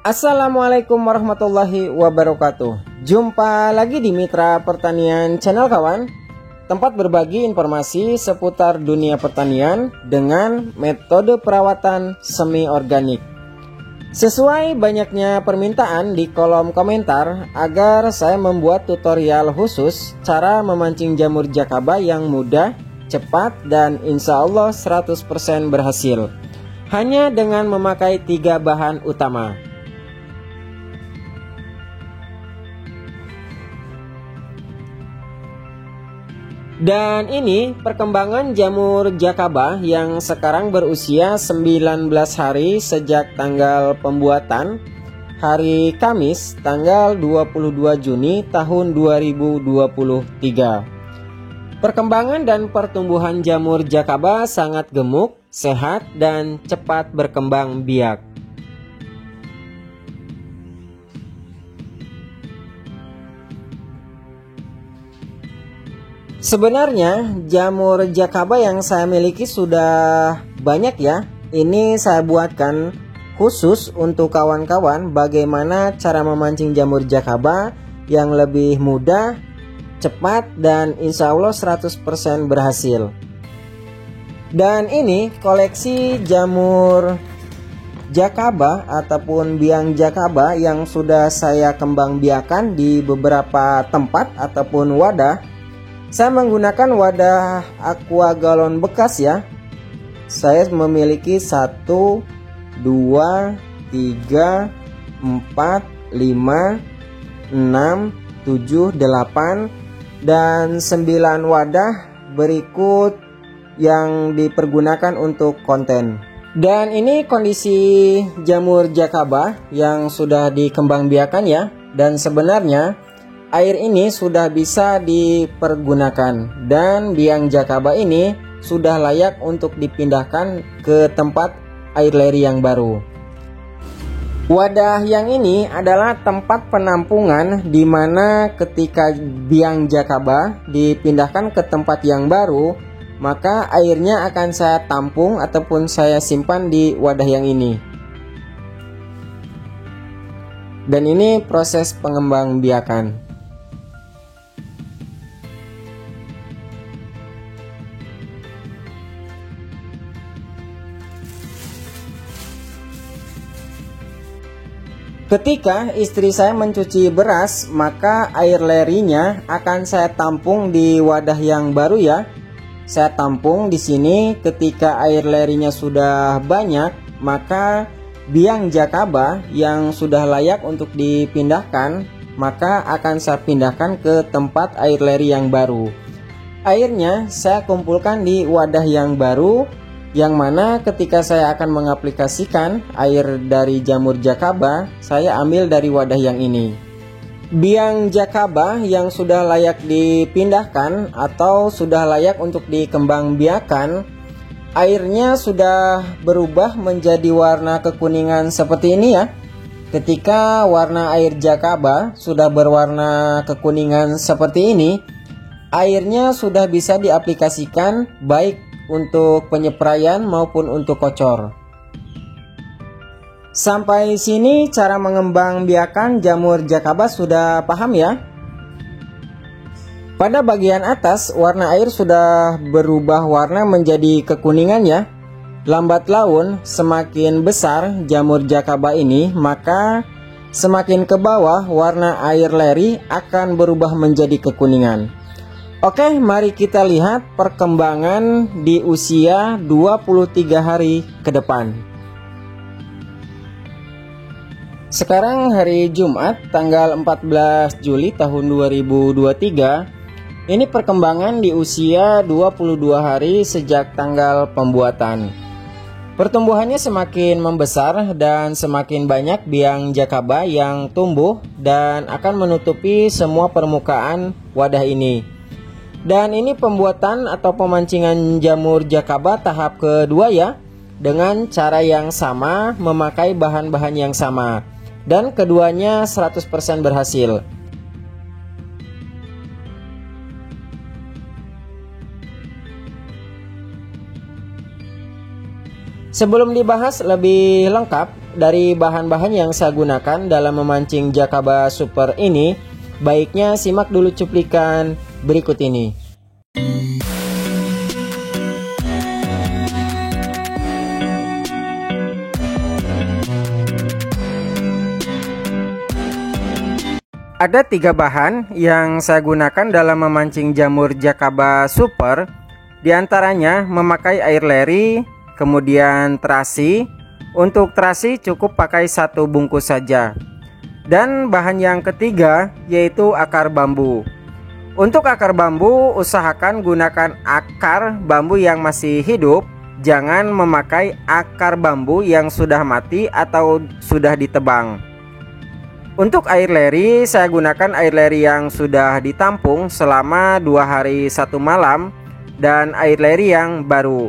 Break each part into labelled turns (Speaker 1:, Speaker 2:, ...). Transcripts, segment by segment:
Speaker 1: Assalamualaikum warahmatullahi wabarakatuh. Jumpa lagi di Mitra Pertanian Channel kawan, tempat berbagi informasi seputar dunia pertanian dengan metode perawatan semi organik. Sesuai banyaknya permintaan di kolom komentar agar saya membuat tutorial khusus cara memancing jamur jakaba yang mudah, cepat, dan insya Allah 100% berhasil. Hanya dengan memakai 3 bahan utama. Dan ini perkembangan jamur jakaba yang sekarang berusia 19 hari sejak tanggal pembuatan hari Kamis tanggal 22 Juni tahun 2023. Perkembangan dan pertumbuhan jamur jakaba sangat gemuk, sehat, dan cepat berkembang biak. Sebenarnya jamur jakaba yang saya miliki sudah banyak ya. Ini saya buatkan khusus untuk kawan-kawan bagaimana cara memancing jamur jakaba yang lebih mudah, cepat, dan insya Allah 100% berhasil. Dan ini koleksi jamur jakaba ataupun biang jakaba yang sudah saya kembang biakan di beberapa tempat ataupun wadah. Saya menggunakan wadah aqua galon bekas ya. Saya memiliki 1, 2, 3, 4, 5, 6, 7, 8, dan 9 wadah berikut yang dipergunakan untuk konten. Dan ini kondisi jamur jakaba yang sudah dikembangbiakan ya. Dan sebenarnya air ini sudah bisa dipergunakan dan biang jakaba ini sudah layak untuk dipindahkan ke tempat air leri yang baru. Wadah yang ini adalah tempat penampungan di mana ketika biang jakaba dipindahkan ke tempat yang baru, maka airnya akan saya tampung ataupun saya simpan di wadah yang ini. Dan ini proses pengembangbiakan. Ketika istri saya mencuci beras, maka air lerinya akan saya tampung di wadah yang baru ya. Saya tampung di sini. Ketika air lerinya sudah banyak, maka biang jakaba yang sudah layak untuk dipindahkan, maka akan saya pindahkan ke tempat air leri yang baru. Airnya saya kumpulkan di wadah yang baru, yang mana ketika saya akan mengaplikasikan air dari jamur jakaba, saya ambil dari wadah yang ini. Biang jakaba yang sudah layak dipindahkan atau sudah layak untuk dikembangbiakan, airnya sudah berubah menjadi warna kekuningan seperti ini ya. Ketika warna air jakaba sudah berwarna kekuningan seperti ini, airnya sudah bisa diaplikasikan baik untuk penyepraian maupun untuk kocor. Sampai sini cara mengembangbiakan jamur jakaba sudah paham ya? Pada bagian atas warna air sudah berubah warna menjadi kekuningan ya. Lambat laun semakin besar jamur jakaba ini, maka semakin ke bawah warna air leri akan berubah menjadi kekuningan. Oke, mari kita lihat perkembangan di usia 23 hari ke depan. Sekarang hari Jumat tanggal 14 Juli tahun 2023. Ini perkembangan di usia 22 hari sejak tanggal pembuatan. Pertumbuhannya semakin membesar dan semakin banyak biang jakaba yang tumbuh dan akan menutupi semua permukaan wadah ini. Dan ini pembuatan atau pemancingan jamur jakaba tahap kedua ya, dengan cara yang sama, memakai bahan-bahan yang sama, dan keduanya 100% berhasil. Sebelum dibahas lebih lengkap, dari bahan-bahan yang saya gunakan dalam memancing Jakaba Super ini, baiknya simak dulu cuplikan berikut ini. Ada 3 bahan yang saya gunakan dalam memancing jamur Jakaba Super. Di antaranya memakai air leri, kemudian terasi. Untuk terasi cukup pakai 1 bungkus saja. Dan bahan yang ketiga yaitu akar bambu. Untuk akar bambu usahakan gunakan akar bambu yang masih hidup. Jangan memakai akar bambu yang sudah mati atau sudah ditebang. Untuk air leri, saya gunakan air leri yang sudah ditampung selama 2 hari 1 malam dan air leri yang baru.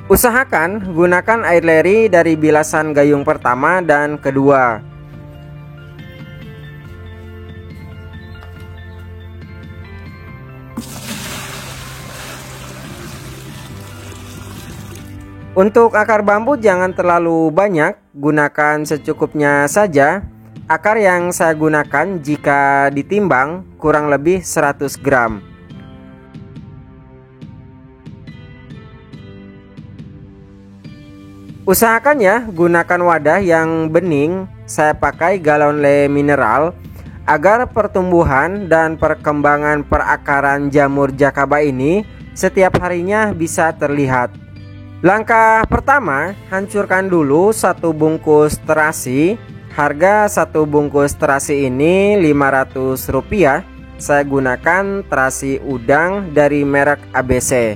Speaker 1: Usahakan gunakan air leri dari bilasan gayung pertama dan kedua. Untuk akar bambu jangan terlalu banyak, gunakan secukupnya saja. Akar yang saya gunakan jika ditimbang kurang lebih 100 gram. Usahakan ya gunakan wadah yang bening. Saya pakai galon le mineral agar pertumbuhan dan perkembangan perakaran jamur Jakaba ini setiap harinya bisa terlihat. Langkah pertama, hancurkan dulu 1 bungkus terasi. Harga 1 bungkus terasi ini Rp500. Saya gunakan terasi udang dari merek ABC.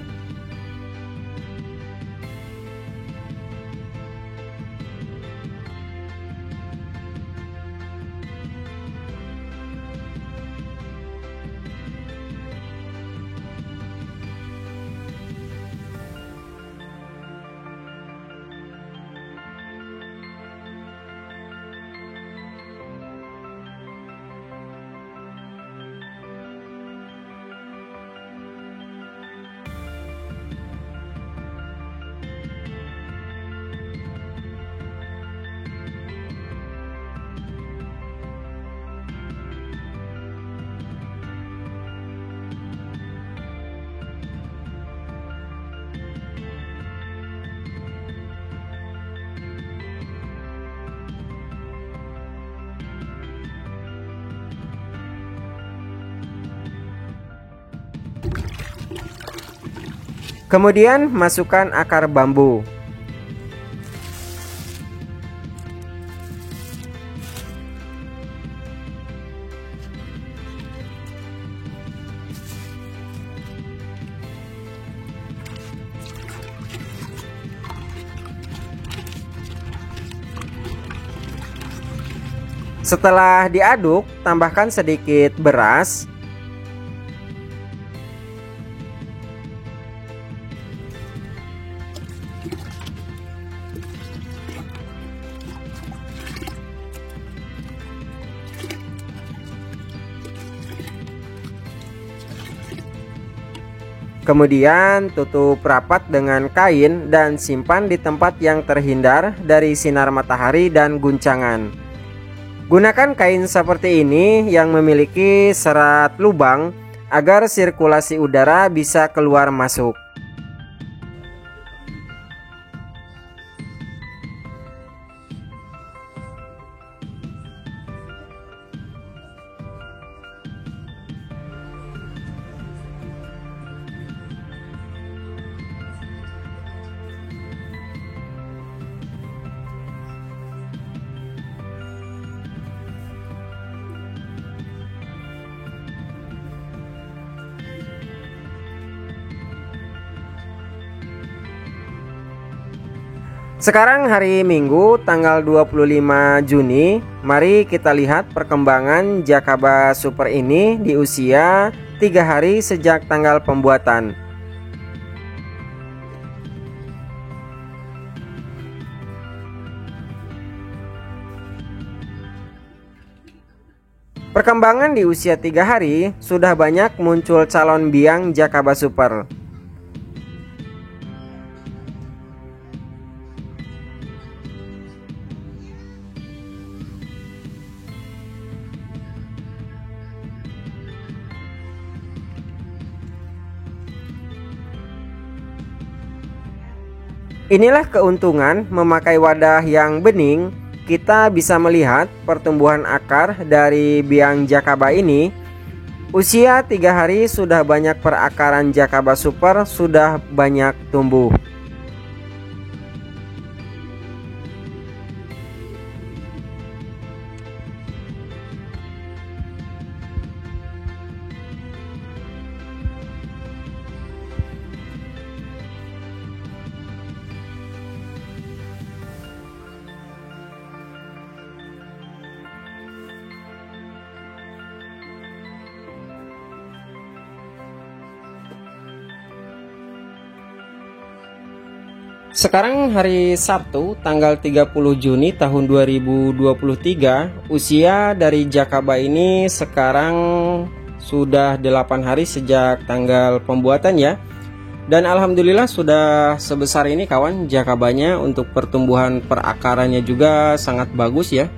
Speaker 1: Kemudian masukkan akar bambu. Setelah diaduk, tambahkan sedikit beras. Kemudian tutup rapat dengan kain dan simpan di tempat yang terhindar dari sinar matahari dan guncangan. Gunakan kain seperti ini yang memiliki serat lubang agar sirkulasi udara bisa keluar masuk. Sekarang hari Minggu tanggal 25 Juni. Mari kita lihat perkembangan Jakaba Super ini di usia 3 hari sejak tanggal pembuatan. Perkembangan di usia 3 hari sudah banyak muncul calon biang Jakaba Super. Inilah keuntungan memakai wadah yang bening. Kita bisa melihat pertumbuhan akar dari biang Jakaba ini. Usia 3 hari sudah banyak perakaran Jakaba super sudah banyak tumbuh. Sekarang hari Sabtu tanggal 30 Juni tahun 2023. Usia dari Jakaba ini sekarang sudah 8 hari sejak tanggal pembuatan ya. Dan alhamdulillah sudah sebesar ini kawan Jakabanya. Untuk pertumbuhan perakarannya juga sangat bagus ya.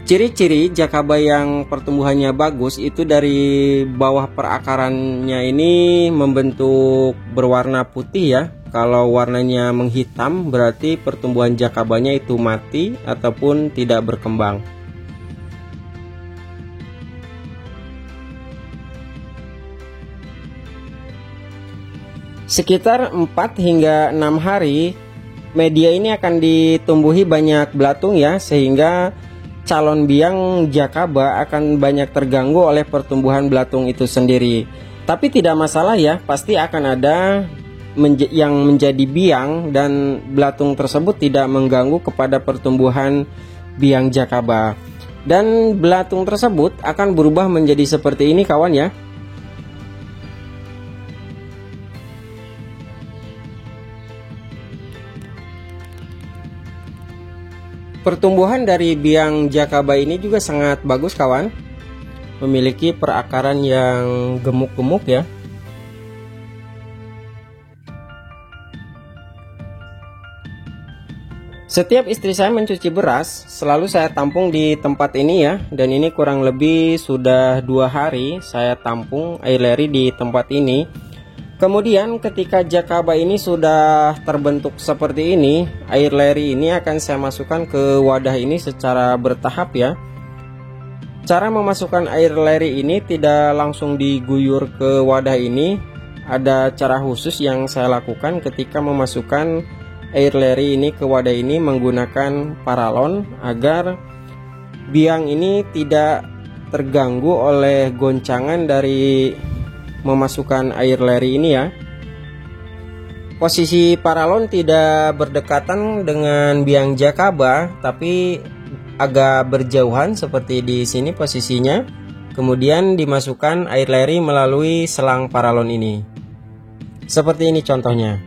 Speaker 1: Ciri-ciri Jakaba yang pertumbuhannya bagus itu dari bawah perakarannya ini membentuk berwarna putih ya. Kalau warnanya menghitam berarti pertumbuhan Jakabanya itu mati ataupun tidak berkembang. Sekitar 4 hingga 6 hari media ini akan ditumbuhi banyak belatung ya, sehingga calon biang Jakaba akan banyak terganggu oleh pertumbuhan belatung itu sendiri. Tapi tidak masalah ya, pasti akan ada yang menjadi biang dan belatung tersebut tidak mengganggu kepada pertumbuhan biang Jakaba. Dan belatung tersebut akan berubah menjadi seperti ini kawan ya. Pertumbuhan dari biang Jakaba ini juga sangat bagus kawan. Memiliki perakaran yang gemuk-gemuk ya. Setiap istri saya mencuci beras, selalu saya tampung di tempat ini ya. Dan ini kurang lebih sudah 2 hari saya tampung air leri di tempat ini. Kemudian ketika Jakaba ini sudah terbentuk seperti ini, air leri ini akan saya masukkan ke wadah ini secara bertahap ya. Cara memasukkan air leri ini tidak langsung diguyur ke wadah ini. Ada cara khusus yang saya lakukan ketika memasukkan air leri ini ke wadah ini menggunakan paralon agar biang ini tidak terganggu oleh goncangan dari memasukkan air leri ini ya. Posisi paralon tidak berdekatan dengan biang Jakaba, tapi agak berjauhan seperti di sini posisinya. Kemudian dimasukkan air leri melalui selang paralon ini. Seperti ini contohnya.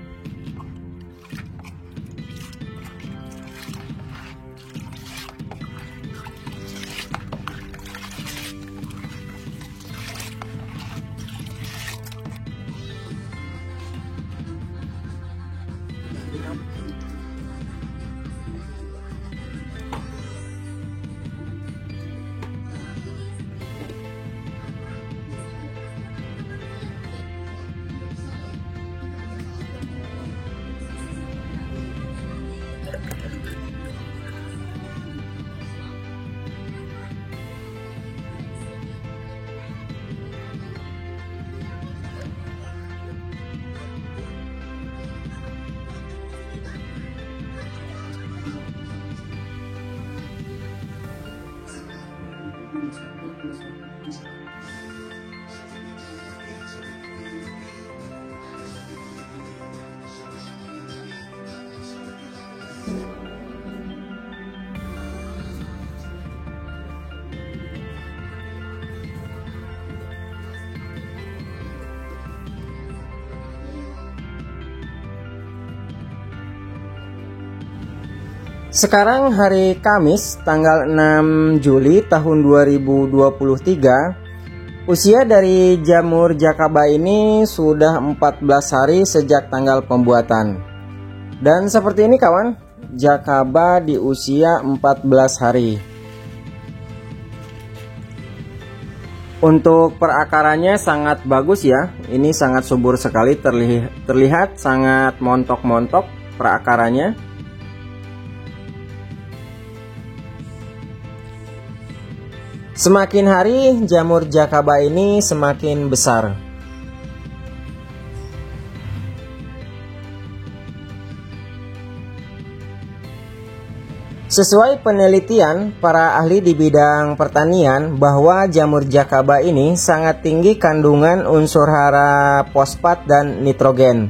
Speaker 1: Sekarang hari Kamis tanggal 6 Juli tahun 2023. Usia dari jamur Jakaba ini sudah 14 hari sejak tanggal pembuatan. Dan seperti ini kawan, Jakaba di usia 14 hari. Untuk perakarannya sangat bagus ya. Ini sangat subur sekali, terlihat sangat montok-montok perakarannya. Semakin hari jamur jakaba ini semakin besar. Sesuai penelitian para ahli di bidang pertanian bahwa jamur jakaba ini sangat tinggi kandungan unsur hara fosfat dan nitrogen.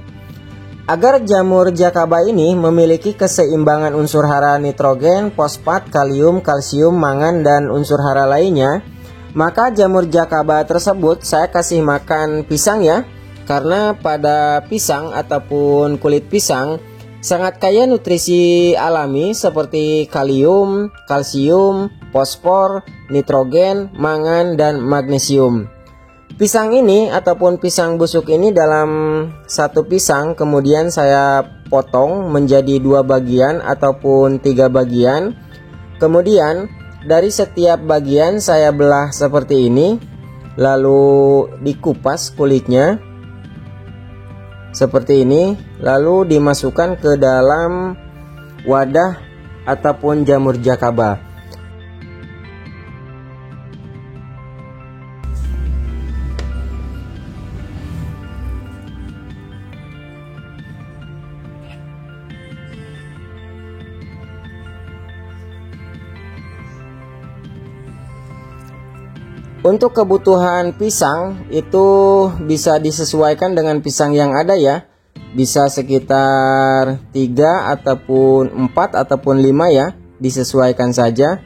Speaker 1: Agar jamur jakaba ini memiliki keseimbangan unsur hara nitrogen, fosfat, kalium, kalsium, mangan, dan unsur hara lainnya, maka jamur jakaba tersebut saya kasih makan pisang ya, karena pada pisang ataupun kulit pisang sangat kaya nutrisi alami seperti kalium, kalsium, fosfor, nitrogen, mangan, dan magnesium. Pisang ini ataupun pisang busuk ini dalam satu pisang kemudian saya potong menjadi 2 bagian ataupun 3 bagian. Kemudian dari setiap bagian saya belah seperti ini, lalu dikupas kulitnya seperti ini, lalu dimasukkan ke dalam wadah ataupun jamur jakaba. Untuk kebutuhan pisang itu bisa disesuaikan dengan pisang yang ada ya. Bisa sekitar 3 ataupun 4 ataupun 5 ya, disesuaikan saja.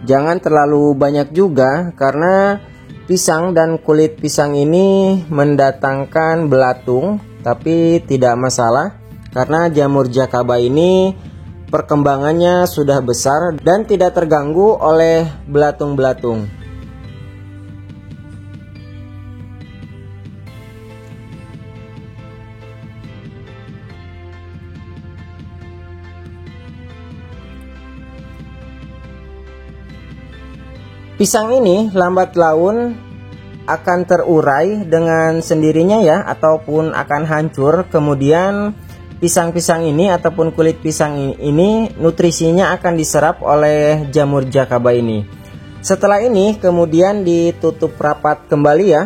Speaker 1: Jangan terlalu banyak juga karena pisang dan kulit pisang ini mendatangkan belatung, tapi tidak masalah karena jamur jakaba ini perkembangannya sudah besar dan tidak terganggu oleh belatung-belatung. Pisang ini lambat laun akan terurai dengan sendirinya ya, ataupun akan hancur. Kemudian pisang-pisang ini ataupun kulit pisang ini nutrisinya akan diserap oleh jamur jakaba ini. Setelah ini kemudian ditutup rapat kembali ya.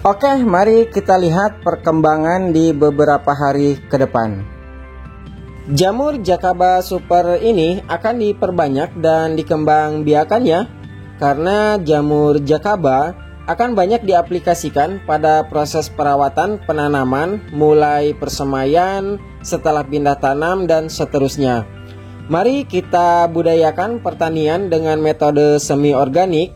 Speaker 1: Oke, mari kita lihat perkembangan di beberapa hari ke depan. Jamur jakaba super ini akan diperbanyak dan dikembangbiakan ya, karena jamur jakaba akan banyak diaplikasikan pada proses perawatan penanaman, mulai persemaian, setelah pindah tanam, dan seterusnya. Mari kita budayakan pertanian dengan metode semi organik,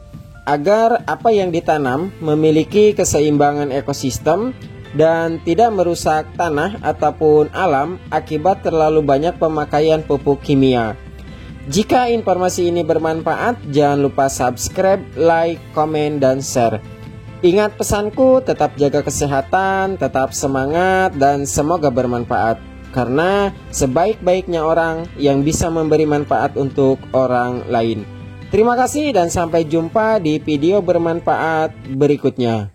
Speaker 1: agar apa yang ditanam memiliki keseimbangan ekosistem dan tidak merusak tanah ataupun alam akibat terlalu banyak pemakaian pupuk kimia. Jika informasi ini bermanfaat, jangan lupa subscribe, like, komen, dan share. Ingat pesanku, tetap jaga kesehatan, tetap semangat, dan semoga bermanfaat. Karena sebaik-baiknya orang yang bisa memberi manfaat untuk orang lain. Terima kasih dan sampai jumpa di video bermanfaat berikutnya.